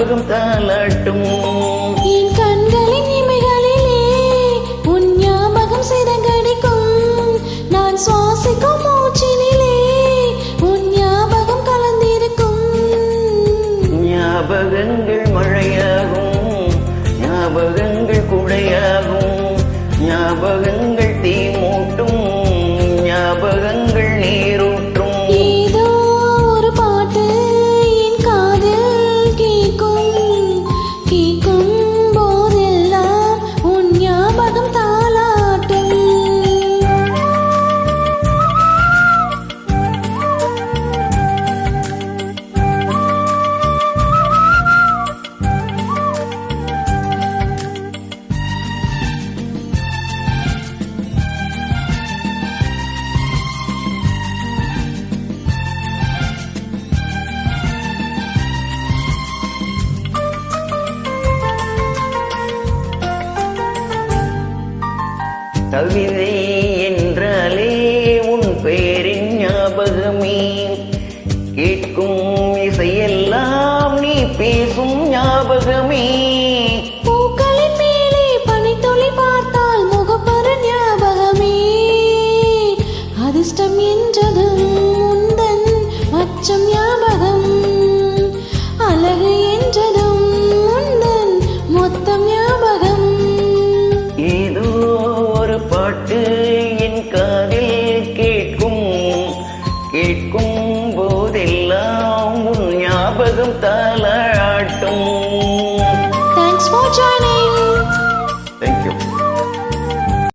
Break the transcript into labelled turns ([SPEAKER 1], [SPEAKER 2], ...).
[SPEAKER 1] ஞாபகம் தாளாட்டும்.
[SPEAKER 2] என் கண்களின் இமைகளிலே உன் ஞாபகம் சிறகடிக்கும். நான் சுவாசிக்கும் மூச்சினிலே உன் ஞாபகம் கலந்திருக்கும்.
[SPEAKER 1] ஞாபகங்கள் மழையாகும், ஞாபகங்கள் குடையாகும், ஞாபகங்கள் தீ மூட்டும், ஞாபகங்கள் நீரூற்றும்.
[SPEAKER 2] ஏதோ ஒரு பாட்டு என் காதில் கேட்கும். கேட்கும் போதெல்லாம் உன் ஞாபகம் தாளாட்டும்.
[SPEAKER 1] கவிதை என்றாலே உன் பெயரின் ஞாபகமே, கேட்கும் இசையெல்லாம் நீ பேசும் ஞாபகமே.
[SPEAKER 2] பூக்களின் மேலே பனித்துளி பார்த்தால் முகப்பரு ஞாபகமே. அதிர்ஷ்டம் என்றது